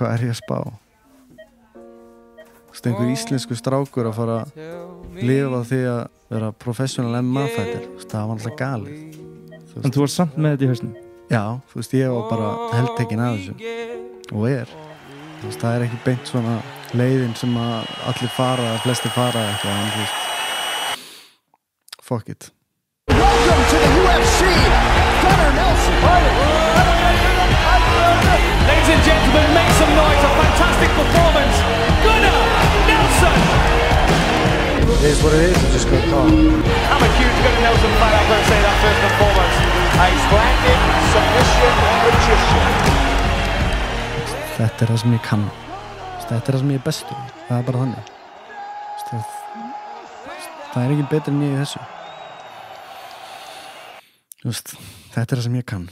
hvað ég að spá? Einhver íslensku strákur að fara að lifa því að vera professional MMA fighter, það var alltaf galið. En þú var samt með þetta í hausnum? Já, ég var bara heldtekinn af þessu og það ekki beint svona leiðin sem að allir fara, að flestir fara eitthvað, en fuck it. Welcome to the UFC, Gunnar Nelson. Ladies and gentlemen, make some noise, a fantastic performance. Gunnar Nelson. It is what it is, it's just gonna call. I'm a huge Gunnar Nelson fan, I'm going to say that first and foremost. A splendid submission magician. Þetta það sem ég kann. Þetta það sem ég bestur. Það bara þannig. Það ekki betri en ég í þessu. Þetta það sem ég kann.